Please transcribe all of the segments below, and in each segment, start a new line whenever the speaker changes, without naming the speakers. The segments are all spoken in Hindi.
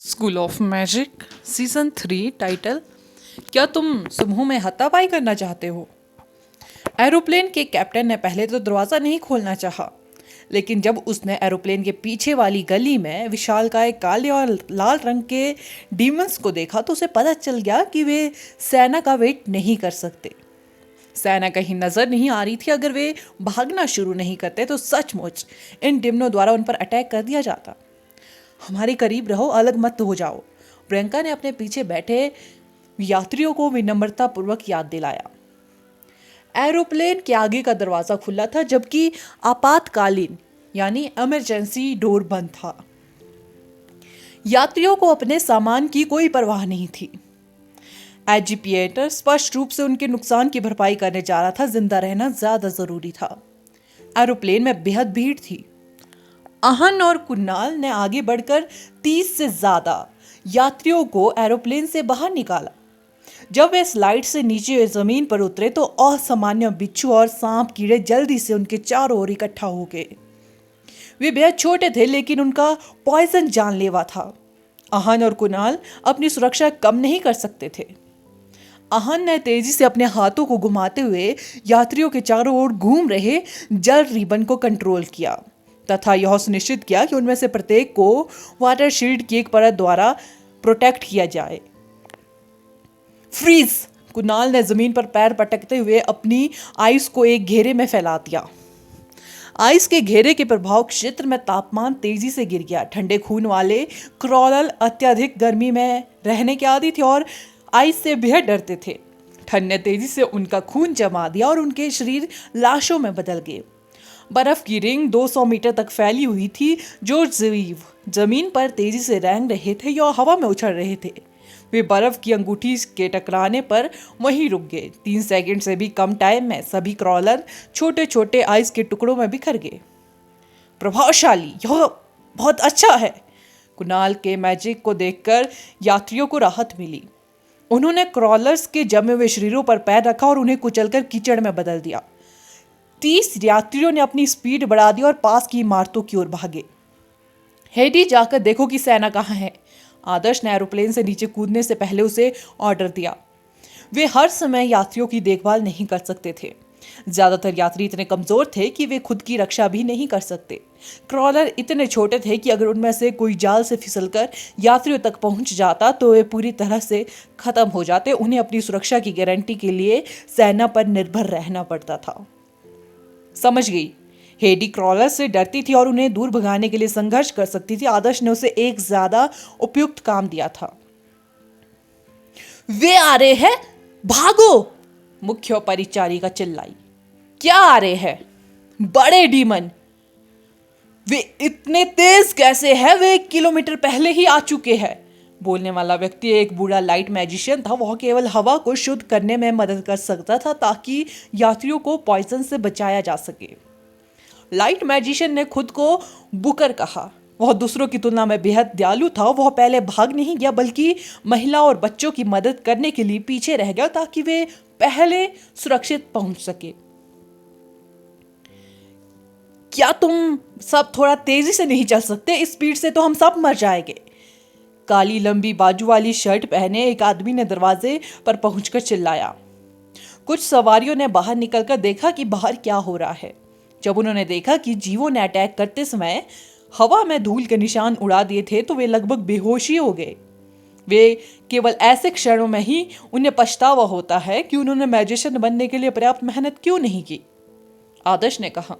School of magic season 3 title. क्या तुम समूह में हाथापाई करना चाहते हो? एरोप्लेन के कैप्टन ने पहले तो दरवाज़ा नहीं खोलना चाहा, लेकिन जब उसने एरोप्लेन के पीछे वाली गली में विशालकाय काले और लाल रंग के डीमंस को देखा तो उसे पता चल गया कि वे सेना का वेट नहीं कर सकते। सेना कहीं नजर नहीं आ रही थी। अगर वे भागना शुरू नहीं करते तो सचमुच इन डिमनों द्वारा उन पर अटैक कर दिया जाता। हमारे करीब रहो, अलग मत हो जाओ, प्रियंका ने अपने पीछे बैठे यात्रियों को विनम्रता पूर्वक याद दिलाया। एरोप्लेन के आगे का दरवाजा खुला था, जबकि आपातकालीन यानी इमरजेंसी डोर बंद था। यात्रियों को अपने सामान की कोई परवाह नहीं थी। एजिपिएटर स्पष्ट रूप से उनके नुकसान की भरपाई करने जा रहा था। जिंदा रहना ज्यादा जरूरी था। एरोप्लेन में बेहद भीड़ थी। आहन और कुणाल ने आगे बढ़कर 30 से ज्यादा यात्रियों को एरोप्लेन से बाहर निकाला। जब वे स्लाइड से नीचे जमीन पर उतरे तो असामान्य बिच्छू और सांप कीड़े जल्दी से उनके चारों ओर इकट्ठा हो गए। वे बेहद छोटे थे, लेकिन उनका पॉइजन जानलेवा था। आहन और कुणाल अपनी सुरक्षा कम नहीं कर सकते थे। आहन ने तेजी से अपने हाथों को घुमाते हुए यात्रियों के चारों ओर घूम रहे जल रिबन को कंट्रोल किया तथा यह सुनिश्चित किया कि उनमें से प्रत्येक को वाटर शील्ड की एक परत द्वारा प्रोटेक्ट किया जाए। फ्रीज! कुणाल ने जमीन पर पैर पटकते हुए अपनी आइस को एक घेरे में फैला दिया। आइस के घेरे के प्रभाव क्षेत्र में तापमान तेजी से गिर गया। ठंडे खून वाले क्रॉलर अत्यधिक गर्मी में रहने के आदी थे और आइस से बेहद डरते थे। ठंड ने तेजी से उनका खून जमा दिया और उनके शरीर लाशों में बदल गए। बर्फ की रिंग 200 मीटर तक फैली हुई थी। जो जीव जमीन पर तेजी से रेंग रहे थे या हवा में उछल रहे थे, वे बर्फ की अंगूठी के टकराने पर वहीं रुक गए। 3 सेकंड से भी कम टाइम में सभी क्रॉलर छोटे छोटे आइस के टुकड़ों में बिखर गए। प्रभावशाली, यह बहुत अच्छा है। कुणाल के मैजिक को देखकर यात्रियों को राहत मिली। उन्होंने क्रॉलर्स के जमे हुए शरीरों पर पैर रखा और उन्हें कुचलकर कीचड़ में बदल दिया। 30 यात्रियों ने अपनी स्पीड बढ़ा दी और पास की इमारतों की ओर भागे। हेडी, जाकर देखो कि सेना कहाँ है, आदर्श ने एरोप्लेन से नीचे कूदने से पहले उसे ऑर्डर दिया। वे हर समय यात्रियों की देखभाल नहीं कर सकते थे। ज्यादातर यात्री इतने कमजोर थे कि वे खुद की रक्षा भी नहीं कर सकते। क्रॉलर इतने छोटे थे कि अगर उनमें से कोई जाल से फिसलकर यात्रियों तक पहुंच जाता तो वे पूरी तरह से खत्म हो जाते। उन्हें अपनी सुरक्षा की गारंटी के लिए सेना पर निर्भर रहना पड़ता था। समझ गई। हेडी क्रॉलर से डरती थी और उन्हें दूर भगाने के लिए संघर्ष कर सकती थी। आदर्श ने उसे एक ज्यादा उपयुक्त काम दिया था। वे आ रहे हैं, भागो! मुख्य परिचारिका चिल्लाई। क्या आ रहे हैं? बड़े डीमन। वे इतने तेज कैसे हैं? वे 1 किलोमीटर पहले ही आ चुके हैं। बोलने वाला व्यक्ति एक बूढ़ा लाइट मैजिशियन था। वह केवल हवा को शुद्ध करने में मदद कर सकता था ताकि यात्रियों को पॉइजन से बचाया जा सके। लाइट मैजिशियन ने खुद को बुकर कहा। वह दूसरों की तुलना में बेहद दयालु था। वह पहले भाग नहीं गया, बल्कि महिला और बच्चों की मदद करने के लिए पीछे रह गया ताकि वे पहले सुरक्षित पहुंच सके। क्या तुम सब थोड़ा तेजी से नहीं चल सकते? इस स्पीड से तो हम सब मर जाएंगे। काली लंबी बाजू वाली शर्ट पहने एक आदमी ने दरवाजे पर पहुंचकर चिल्लाया। कुछ सवारियों ने बाहर निकलकर देखा कि बाहर क्या हो रहा है। जब उन्होंने देखा कि जीवों ने अटैक करते समय हवा में धूल के निशान उड़ा दिए थे तो वे लगभग बेहोश ही हो गए। वे केवल ऐसे क्षणों में ही उन्हें पछतावा होता है कि उन्होंने मैजिशियन बनने के लिए पर्याप्त मेहनत क्यों नहीं की। आदर्श ने कहा।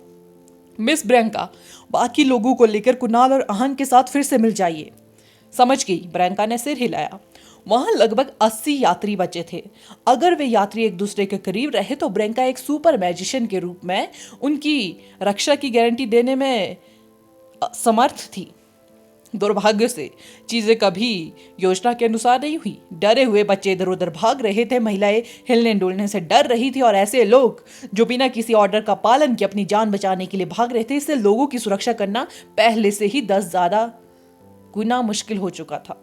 मिस ब्रैंका, बाकी लोगों को लेकर कुणाल और आहन के साथ फिर से मिल जाइए। समझ गई। ब्रैंका ने सिर हिलाया। वहां लगभग 80 यात्री बचे थे। अगर वे यात्री एक दूसरे के करीब रहे तो ब्रैंका एक सुपर मैजिशियन के रूप में उनकी रक्षा की गारंटी देने में समर्थ थी। दुर्भाग्य से चीजें कभी योजना के अनुसार नहीं हुई। डरे हुए बच्चे इधर उधर भाग रहे थे। महिलाएं हिलने डुलने से डर रही थी और ऐसे लोग जो बिना किसी ऑर्डर का पालन किए अपनी जान बचाने के लिए भाग रहे थे। इससे लोगों की सुरक्षा करना पहले से ही 10 ज्यादा गुना मुश्किल हो चुका था।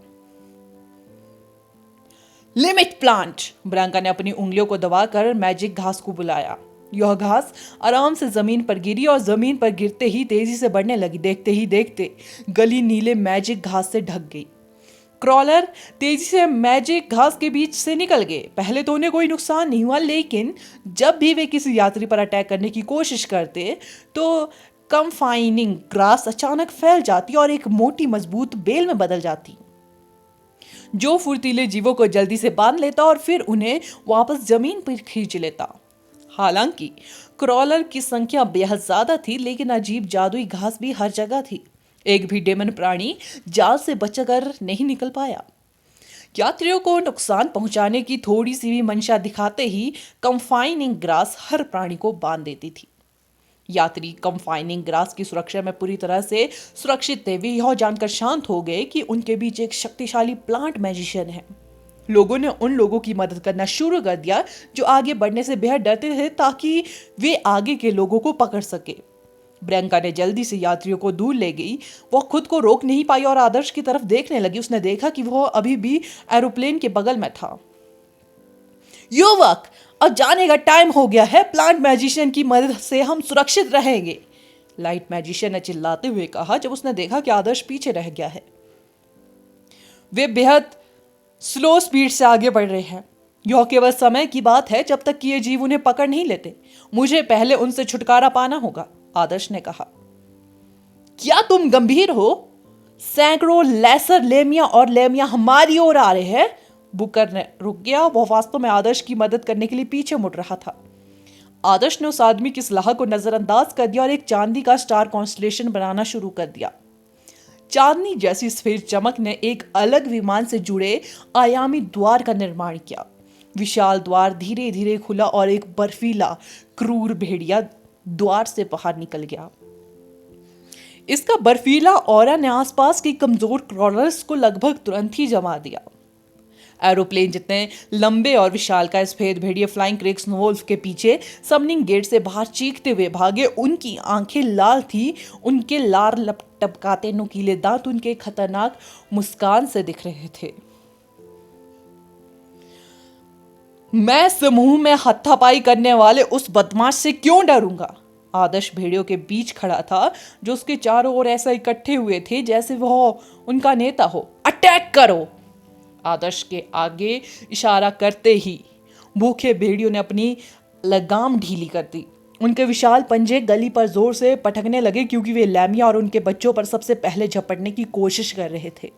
Limit plant! ब्रैंका ने अपनी उंगलियों को दबाकर मैजिक घास को बुलाया। यह घास आराम से जमीन पर गिरी और जमीन पर गिरते ही तेजी से बढ़ने लगी। देखते ही देखते गली नीले मैजिक घास से ढक गई। क्रॉलर तेजी से मैजिक घास के बीच से निकल गए। पहले तो उन्हें कोई नुकसान नहीं हुआ, लेकिन जब भी वे किसी यात्री पर अटैक करने की कोशिश करते तो कंफाइनिंग ग्रास अचानक फैल जाती और एक मोटी मजबूत बेल में बदल जाती, जो फुर्तीले जीवों को जल्दी से बांध लेता और फिर उन्हें वापस जमीन पर खींच लेता। हालांकि क्रॉलर की संख्या बेहद ज्यादा थी, लेकिन अजीब जादुई घास भी हर जगह थी। एक भी डेमन प्राणी जाल से बचकर नहीं निकल पाया। यात्रियों को नुकसान पहुंचाने की थोड़ी सी भी मंशा दिखाते ही कंफाइनिंग ग्रास हर प्राणी को बांध देती थी। यात्री कंफाइनिंग ग्रास की सुरक्षा में पूरी तरह से सुरक्षित थे। वे यह जानकर शांत हो गए कि उनके बीच एक शक्तिशाली प्लांट मैजिशियन है। लोगों ने उन लोगों की मदद करना शुरू कर दिया जो आगे बढ़ने से बेहद डरते थे, ताकि वे आगे के लोगों को पकड़ सके। ब्रैंका ने जल्दी से यात्रियों को दूर ले गई। वह खुद को रोक नहीं पाई और आदर्श की तरफ देखने लगी। उसने देखा कि वह अभी भी एरोप्लेन के बगल में था। युवक, अब जाने का टाइम हो गया है। प्लांट मैजिशियन की मदद से हम सुरक्षित रहेंगे, लाइट मैजिशियन ने चिल्लाते हुए कहा जब उसने देखा कि आदर्श पीछे रह गया है। वे बेहद स्लो स्पीड से आगे बढ़ रहे हैं। यह केवल समय की बात है जब तक कि ये जीव उन्हें पकड़ नहीं लेते। मुझे पहले उनसे छुटकारा पाना होगा, आदर्श ने कहा। क्या तुम गंभीर हो? सैकड़ों लेसर लेमिया और लेमिया हमारी ओर आ रहे हैं। बुकर ने रुक गया। वह वास्तव में आदर्श की मदद करने के लिए पीछे मुड़ रहा था। आदर्श ने उस आदमी की सलाह को नजरअंदाज कर दिया और एक चांदी का स्टार कॉन्स्टलेशन बनाना शुरू कर दिया। चांदनी जैसी सफेद चमक ने एक अलग विमान से जुड़े आयामी द्वार का निर्माण किया। विशाल द्वार धीरे धीरे खुला और एक बर्फीला क्रूर भेड़िया द्वार से बाहर निकल गया। इसका बर्फीला ऑरा ने आसपास के कमजोर क्रॉलर्स को लगभग तुरंत ही जमा दिया। एरोप्लेन जितने लंबे और विशाल का सफेद भेड़िए फ्लाइंग क्रेग स्नोवोल्फ के पीछे सबनिंग गेट से बाहर चीखते हुए भागे। उनकी आंखें लाल थी, उनके लार टपकाते नुकीले दांत उनके खतरनाक मुस्कान से दिख रहे थे। मैं समूह में हत्थापाई करने वाले उस बदमाश से क्यों डरूंगा? आदर्श भेड़ियों के बीच खड़ा था, जो उसके चारों ओर ऐसा इकट्ठे हुए थे जैसे वह उनका नेता हो। अटैक करो! आदर्श के आगे इशारा करते ही भूखे भेड़ियों ने अपनी लगाम ढीली कर दी। उनके विशाल पंजे गली पर जोर से पटकने लगे, क्योंकि वे लैमिया और उनके बच्चों पर सबसे पहले झपटने की कोशिश कर रहे थे।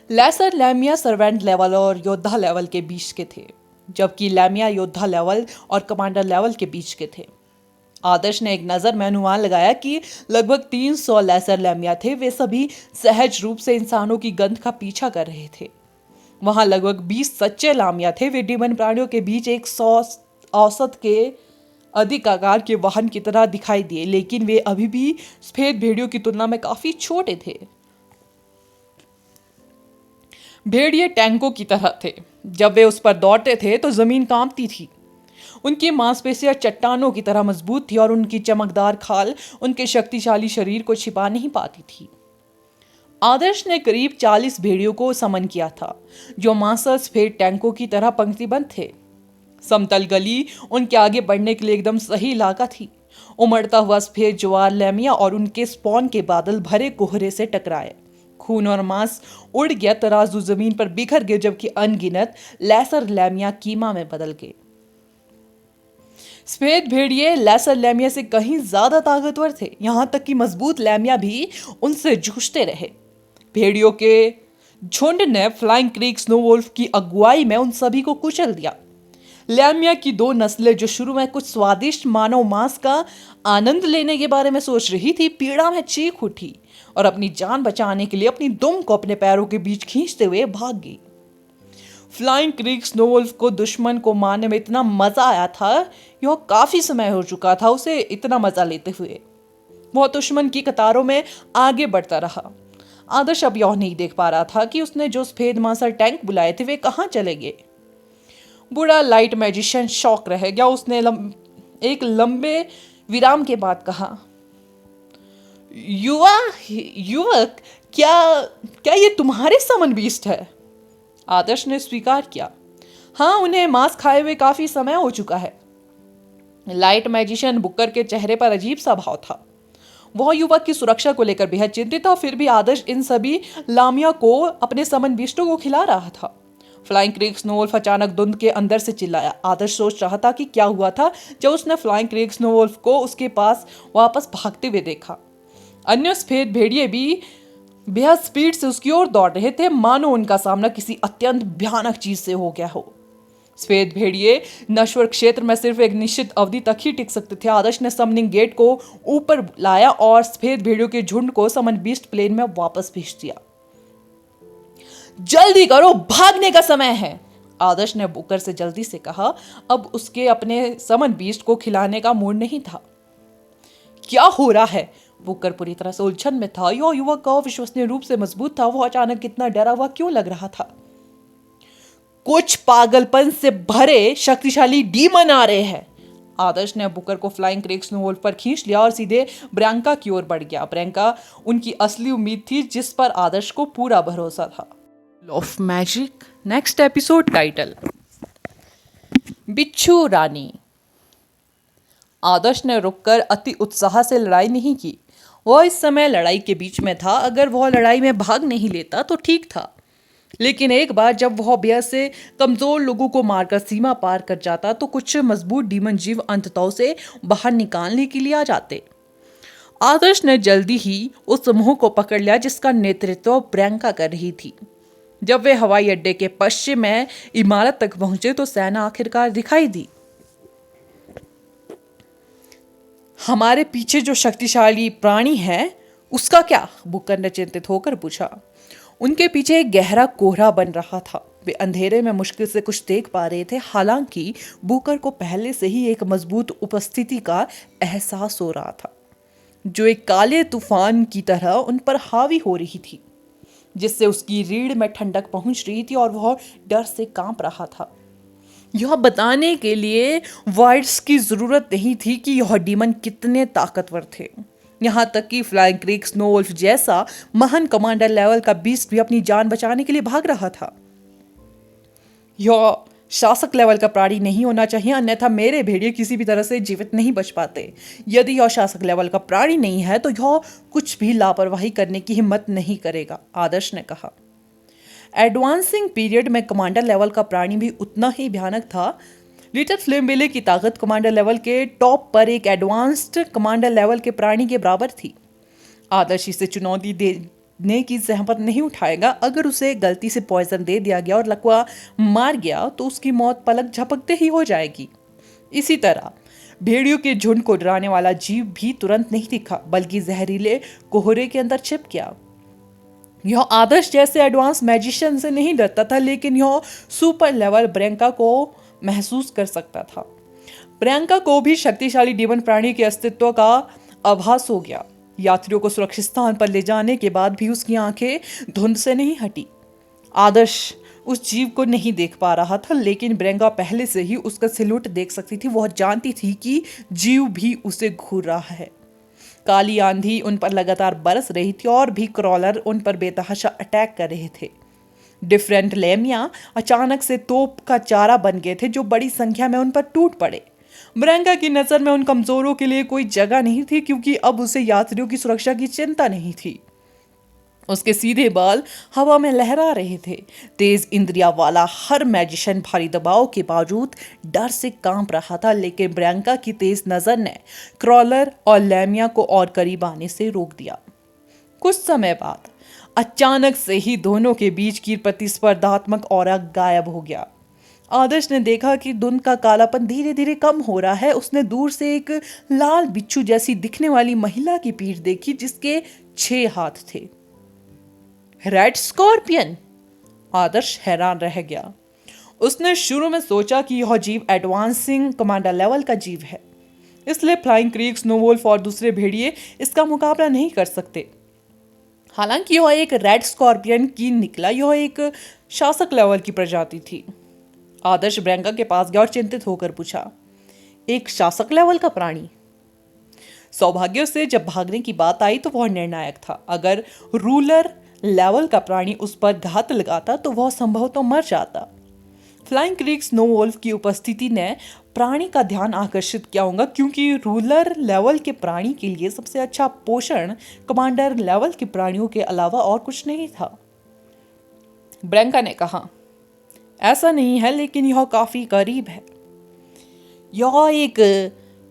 लेसर लैमिया सर्वेंट लेवल और योद्धा लेवल के बीच के थे, जबकि लैमिया योद्धा लेवल और कमांडर लेवल के बीच के थे। आदर्श ने एक नज़र में अनुमान लगाया कि लगभग 300 लेसर लैमिया थे। वे सभी सहज रूप से इंसानों की गंध का पीछा कर रहे थे। वहां लगभग 20 सच्चे लामिया थे। वे डिमन प्राणियों के बीच 100 औसत के अधिक आकार के वाहन की तरह दिखाई दिए, लेकिन वे अभी भी सफेद भेड़ियों की तुलना में काफी छोटे थे। भेड़िए टैंकों की तरह थे। जब वे उस पर दौड़ते थे तो जमीन कांपती थी। उनकी मांसपेशियां चट्टानों की तरह मजबूत थी और उनकी चमकदार खाल उनके शक्तिशाली शरीर को छिपा नहीं पाती थी। आदर्श ने करीब 40 भेड़ियों को समन किया था, जो मांसल सफेद टैंकों की तरह पंक्तिबद्ध थे। समतल गली उनके आगे बढ़ने के लिए एकदम सही इलाका थी। उमड़ता हुआ सफेद ज्वार लैमिया और उनके स्पॉन के बादल भरे कोहरे से टकराए। खून और मांस उड़ गया। तराजू जमीन पर बिखर गए, जबकि अनगिनत लेसर लैमिया कीमा में बदल गए। सफेद भेड़िए लेसर लैमिया से कहीं ज्यादा ताकतवर थे। यहां तक कि मजबूत लैमिया भी उनसे जूझते रहे। भेड़ियों के झुंड ने फ्लाइंग क्रीक स्नोवोल्फ की अगुवाई में उन सभी को कुचल दिया। लैमिया की 2 नस्लें, जो शुरू में कुछ स्वादिष्ट मानव मांस का आनंद लेने के बारे में सोच रही थी, पीड़ा में चीख उठी और अपनी जान बचाने के लिए अपनी दुम को अपने पैरों के बीच खींचते हुए भाग गई। फ्लाइंग क्रीक स्नोवोल्फ को दुश्मन को मारने में इतना मजा आया था। यह काफी समय हो चुका था उसे इतना मजा लेते हुए। वह दुश्मन की कतारों में आगे बढ़ता रहा। आदर्श अब यह नहीं देख पा रहा था कि उसने जो सफेद मांसल टैंक बुलाए थे वे कहां चले गए। बूढ़ा लाइट मैजिशियन शॉक रह गया। उसने एक लंबे विराम के बाद कहा, युवक, क्या ये तुम्हारे समन बीस्ट है? आदर्श ने स्वीकार किया। हाँ, उन्हें मांस खाए हुए काफी समय हो चुका है। लाइट मैजिशियन बुकर के चेहरे पर अजीब सा भाव था। वह युवक की सुरक्षा को लेकर बेहद चिंतित था, फिर भी आदर्श इन सभी लामिया को अपने समनविष्टों को खिला रहा था। फ्लाइंग क्रेग स्नोवुल्फ अचानक धुंध के अंदर से चिल्लाया। आदर्श सोच रहा था कि क्या हुआ था जब उसने फ्लाइंग क्रेग स्नोवुल्फ को उसके पास वापस भागते हुए देखा। अन्य सफेद भेड़िए भी बेहद स्पीड से उसकी ओर दौड़ रहे थे, मानो उनका सामना किसी अत्यंत भयानक चीज से हो गया हो। सफेद भेड़िए नश्वर क्षेत्र में सिर्फ एक निश्चित अवधि तक ही टिक सकते थे। आदर्श ने समनिंग गेट को ऊपर लाया और सफेद भेड़ियों के झुंड को समन बीस्ट प्लेन में वापस भेज दिया। जल्दी करो, भागने का समय है, आदर्श ने बुकर से जल्दी से कहा। अब उसके अपने समन बीस्ट को खिलाने का मूड नहीं था। क्या हो रहा है? बुकर पूरी तरह से उलझन में था। यह युवक अविश्वसनीय रूप से मजबूत था। वो अचानक कितना डरा हुआ क्यों लग रहा था? कुछ पागलपन से भरे शक्तिशाली डीमन आ रहे हैं। आदर्श ने बुकर को फ्लाइंग क्रेग स्नोवुल्फ पर खींच लिया और सीधे ब्रैंका की ओर बढ़ गया। ब्रैंका उनकी असली उम्मीद थी, जिस पर आदर्श को पूरा भरोसा था। Law of magic next episode title बिच्छू रानी। आदर्श ने रुककर अति उत्साह से लड़ाई नहीं की। वह इस समय लड़ाई के बीच में था। अगर वह लड़ाई में भाग नहीं लेता तो ठीक था, लेकिन एक बार जब वह बेहद से कमजोर लोगों को मारकर सीमा पार कर जाता तो कुछ मजबूत डीमन जीव अंततः उसे बाहर निकालने के लिए आ जाते। आदर्श ने जल्दी ही उस समूह को पकड़ लिया जिसका नेतृत्व ब्रैंका कर रही थी। जब वे हवाई अड्डे के पश्चिम में इमारत तक पहुंचे तो सेना आखिरकार दिखाई दी। हमारे पीछे जो शक्तिशाली प्राणी है उसका क्या? बुकर ने चिंतित होकर पूछा। उनके पीछे एक गहरा कोहरा बन रहा था। वे अंधेरे में मुश्किल से कुछ देख पा रहे थे। हालांकि बुकर को पहले से ही एक मजबूत उपस्थिति का एहसास हो रहा था, जो एक काले तूफान की तरह उन पर हावी हो रही थी, जिससे उसकी रीढ़ में ठंडक पहुंच रही थी और वह डर से कांप रहा था। यह बताने के लिए वर्ड्स की जरूरत नहीं थी कि यह डीमन कितने ताकतवर थे। यहाँ तक कि फ्लाइंग क्रेग स्नोवुल्फ जैसा महान कमांडर लेवल का बीस्ट भी अपनी जान बचाने के लिए भाग रहा था। यह शासक लेवल का प्राणी नहीं होना चाहिए, अन्यथा मेरे भेड़िए किसी भी तरह से जीवित नहीं बच पाते। यदि यह शासक लेवल का प्राणी नहीं है तो यह कुछ भी लापरवाही करने की हिम्मत नहीं करेगा, आदर्श ने कहा। एडवांसिंग पीरियड में कमांडर लेवल का प्राणी भी उतना ही भयानक था। लिटिल फ्लेमबेले की ताकत कमांडर लेवल के टॉप पर एक एडवांस्ड कमांडर लेवल के प्राणी के बराबर थी। आदर्श इसे चुनौती देने की जहमत नहीं उठाएगा। अगर उसे गलती से पॉइजन दे दिया गया और लकवा मार गया तो उसकी मौत पलक झपकते ही हो जाएगी। इसी तरह भेड़ियों के झुंड को डराने वाला जीव भी तुरंत नहीं दिखा, बल्कि जहरीले कोहरे के अंदर छिप गया। यह आदर्श जैसे एडवांस मैजिशियन से नहीं डरता था, लेकिन यह सुपर लेवल ब्रैंका को महसूस कर सकता था। ब्रैंका को भी शक्तिशाली डीमन प्राणी के अस्तित्व का आभास हो गया। यात्रियों को सुरक्षित स्थान पर ले जाने के बाद भी उसकी आंखें धुंध से नहीं हटी। आदर्श उस जीव को नहीं देख पा रहा था, लेकिन ब्रैंका पहले से ही उसका सिलुट देख सकती थी। वह जानती थी कि जीव भी उसे घूर रहा है। काली आंधी उन पर लगातार बरस रही थी और भी क्रॉलर उन पर बेतहाशा अटैक कर रहे थे। डिफरेंट लेमिया अचानक से तोप का चारा बन गए थे, जो बड़ी संख्या में उन पर टूट पड़े। ब्रैंका की नजर में उन कमजोरों के लिए कोई जगह नहीं थी, क्योंकि अब उसे यात्रियों की सुरक्षा की चिंता नहीं थी। उसके सीधे बाल हवा में लहरा रहे थे। तेज इंद्रिया वाला हर मैजिशियन भारी दबाव के बावजूद डर से कांप रहा था, लेकिन ब्रैंका की तेज नजर ने क्रॉलर और लेमिया को और करीब आने से रोक दिया। कुछ समय बाद अचानक से ही दोनों के बीच की प्रतिस्पर्धात्मक ऑरा गायब हो गया। आदर्श ने देखा कि धुंध का कालापन धीरे धीरे कम हो रहा है। उसने दूर से एक लाल बिच्छू जैसी दिखने वाली महिला की पीठ देखी, जिसके 6 हाथ थे। Red scorpion! आदर्श हैरान रह गया। उसने शुरू में सोचा कि यह जीव एडवांसिंग कमांडर लेवल का जीव है, इसलिए फ्लाइंग क्रेग स्नोवुल्फ और दूसरे भेड़िए इसका मुकाबला नहीं कर सकते। हालांकि यह एक रेड स्कॉर्पियन की निकला, यह एक शासक लेवल की प्रजाति थी। आदर्श ब्रैंका के पास गया और चिंतित होकर पूछा, एक शासक लेवल का प्राणी? सौभाग्य से जब भागने की बात आई तो वह निर्णायक था। अगर रूलर लेवल का प्राणी उस पर घात लगाता तो वह संभवतः मर जाता। फ्लाइंग क्रीक स्नो वोल्फ की उपस्थिति ने प्राणी का ध्यान आकर्षित किया होगा, क्योंकि रूलर लेवल के प्राणी के लिए सबसे अच्छा पोषण कमांडर लेवल के प्राणियों के अलावा और कुछ नहीं था। ब्रैंका ने कहा, ऐसा नहीं है, लेकिन यह काफी करीब है। यह एक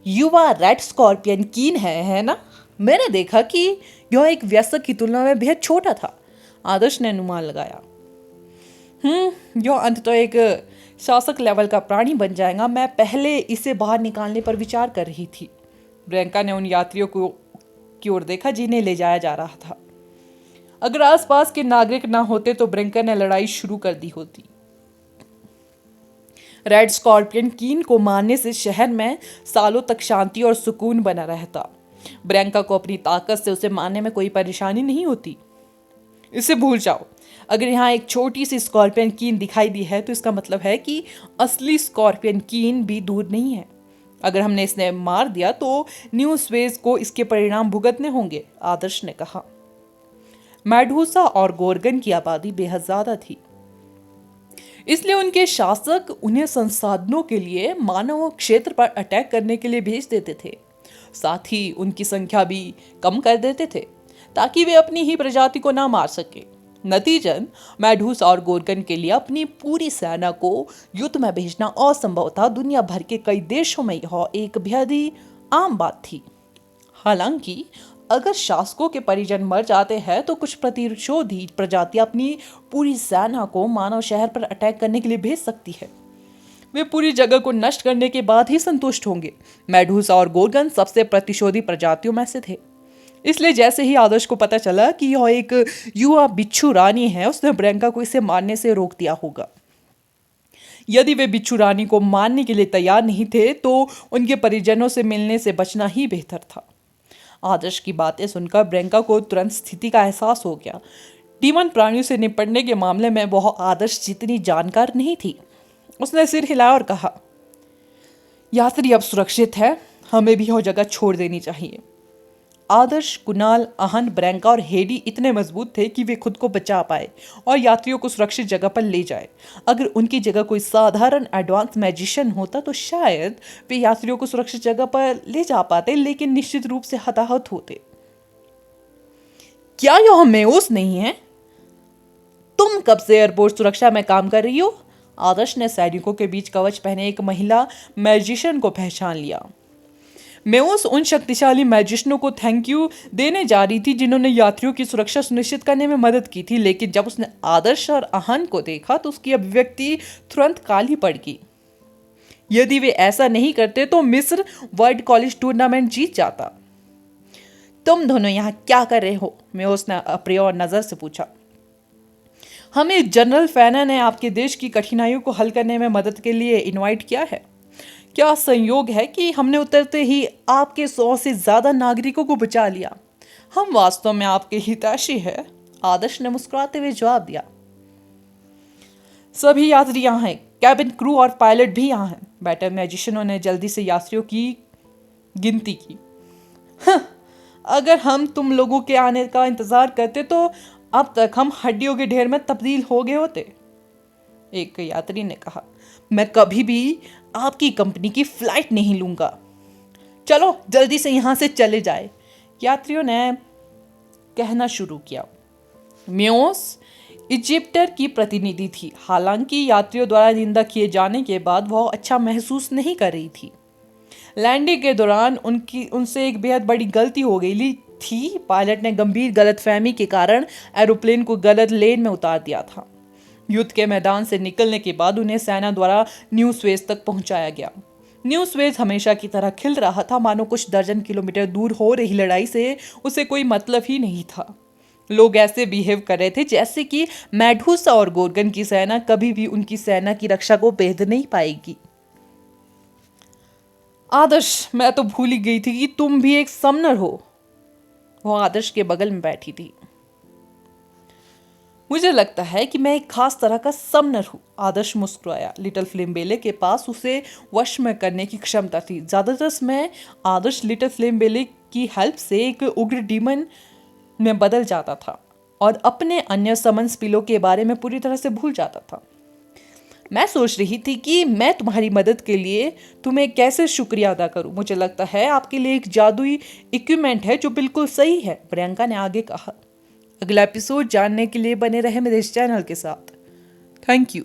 युवा रेड स्कॉर्पियन कीन है ना? मैंने देखा कि यह एक वयस्क की तुलना में बेहद छोटा था। आदर्श ने अनुमान लगाया। यह अंततः एक शासक लेवल का प्राणी बन जाएगा। मैं पहले इसे बाहर निकालने पर विचार कर रही थी। ब्रैंका ने उन यात्रियों को की ओर देखा जिन्हें ले जाया जा रहा था। अगर आसपास के नागरिक ना होते तो ब्रैंका ने लड़ाई शुरू कर दी होती। रेड स्कॉर्पियन कीन को मारने से शहर में सालों तक शांति और सुकून बना रहता। ब्रैंका को अपनी ताकत से उसे मारने में कोई परेशानी नहीं होती। इसे भूल जाओ। अगर यहाँ एक छोटी सी स्कॉर्पियन कीन दिखाई दी है तो इसका मतलब है कि असली स्कॉर्पियन कीन भी दूर नहीं है। अगर हमने इसे मार दिया तो न्यू स्वेज को इसके परिणाम भुगतने होंगे, आदर्श ने कहा। मेडुसा और गोर्गन की आबादी बेहद ज्यादा थी, इसलिए उनके शासक उन्हें संसाधनों के लिए मानव क्षेत्र पर अटैक करने के लिए भेज देते थे। साथ ही उनकी संख्या भी कम कर देते थे ताकि वे अपनी ही प्रजाति को ना मार सके। नतीजन मेडुसा और गोर्गन के लिए अपनी पूरी सेना को युद्ध में भेजना असंभव था। दुनिया भर के कई देशों में यह एक बेहद ही आम बात थी। हालांकि अगर शासकों के परिजन मर जाते हैं तो कुछ प्रतिशोधी प्रजातियां अपनी पूरी सेना को मानव शहर पर अटैक करने के लिए भेज सकती है। वे पूरी जगह को नष्ट करने के बाद ही संतुष्ट होंगे। मेडुसा और गोर्गन सबसे प्रतिशोधी प्रजातियों में से थे। इसलिए जैसे ही आदर्श को पता चला कि यह एक युवा बिच्छू रानी है, उसने ब्रैंका को इसे मारने से रोक दिया होगा। यदि वे बिच्छू रानी को मारने के लिए तैयार नहीं थे तो उनके परिजनों से मिलने से बचना ही बेहतर था। आदर्श की बातें सुनकर ब्रैंका को तुरंत स्थिति का एहसास हो गया। डीमन प्राणियों से निपटने के मामले में वह आदर्श जितनी जानकार नहीं थी। उसने सिर हिलाया और कहा, यात्री अब सुरक्षित है, हमें भी यह जगह छोड़ देनी चाहिए। आदर्श, कुणाल, आहन, ब्रैंका और हेडी इतने मजबूत थे कि वे खुद को बचा पाए और यात्रियों को सुरक्षित जगह पर ले जाए। अगर उनकी जगह कोई साधारण एडवांस मैजिशियन होता तो शायद वे यात्रियों को सुरक्षित जगह पर ले जा पाते, लेकिन निश्चित रूप से हताहत होते। क्या यह मेओस नहीं है? तुम कब से एयरपोर्ट सुरक्षा में काम कर रही हो? आदर्श ने सैनिकों के बीच कवच पहने एक महिला मैजिशियन को पहचान लिया। मेओस उन शक्तिशाली मैजिशियनों को थैंक यू देने जा रही थी जिन्होंने यात्रियों की सुरक्षा सुनिश्चित करने में मदद की थी, लेकिन जब उसने आदर्श और आहन को देखा तो उसकी अभिव्यक्ति तुरंत काली पड़ गई। यदि वे ऐसा नहीं करते तो मिस्र वर्ल्ड कॉलेज टूर्नामेंट जीत जाता। तुम दोनों यहाँ क्या कर रहे हो? मेओस ने अप्रिय नजर से पूछा। हमें जनरल फैना ने आपके देश की कठिनाइयों को हल करने में मदद के लिए इनवाइट किया है। क्या संयोग है कि हमने उतरते ही आपके 100 से ज्यादा नागरिकों को बचा लिया। हम वास्तव में आपके हितैषी हैं, आदर्श ने मुस्कुराते हुए जवाब दिया। सभी यात्री यहाँ हैं, कैबिन क्रू और पायलट भी यहाँ हैं। बैटर मैजिशियनों ने जल्दी से यात्रियों की गिनती की। अगर हम तुम लोगों के आने का इंतजार करते तो अब तक हम हड्डियों के ढेर में तब्दील हो गए होते, एक यात्री ने कहा। मैं कभी भी आपकी कंपनी की फ्लाइट नहीं लूंगा। चलो जल्दी से यहां से चले जाए, यात्रियों ने कहना शुरू किया। मेओस इजिप्टर की प्रतिनिधि थी। हालांकि यात्रियों द्वारा निंदा किए जाने के बाद वह अच्छा महसूस नहीं कर रही थी। लैंडिंग के दौरान उनसे एक बेहद बड़ी गलती हो गई थी। पायलट ने गंभीर गलतफहमी के कारण एरोप्लेन को गलत लेन में उतार दिया था। युद्ध के मैदान से निकलने के बाद उन्हें सेना द्वारा न्यू स्वेज तक पहुंचाया गया। न्यू स्वेज हमेशा की तरह खिल रहा था, मानो कुछ दर्जन किलोमीटर दूर हो रही लड़ाई से उसे कोई मतलब ही नहीं था। लोग ऐसे बिहेव कर रहे थे जैसे कि मेडुसा और गोर्गन की सेना कभी भी उनकी सेना की रक्षा को भेद नहीं पाएगी। आदर्श, मैं तो भूल ही गई थी कि तुम भी एक समनर हो। वह आदर्श के बगल में बैठी थी। मुझे लगता है कि मैं एक खास तरह का समनर हूँ, आदर्श मुस्कुराया। लिटिल फ्लेम बेले के पास उसे वश में करने की क्षमता थी। ज्यादातर समय आदर्श लिटिल फ्लेम बेले की हेल्प से एक उग्र डीमन में बदल जाता था और अपने अन्य समन स्पिलों के बारे में पूरी तरह से भूल जाता था। मैं सोच रही थी कि मैं तुम्हारी मदद के लिए तुम्हें कैसे शुक्रिया अदा करूं। मुझे लगता है आपके लिए एक जादुई इक्विपमेंट है जो बिल्कुल सही है, प्रियंका ने आगे कहा। अगला एपिसोड जानने के लिए बने रहे मेरे इस चैनल के साथ। Thank you.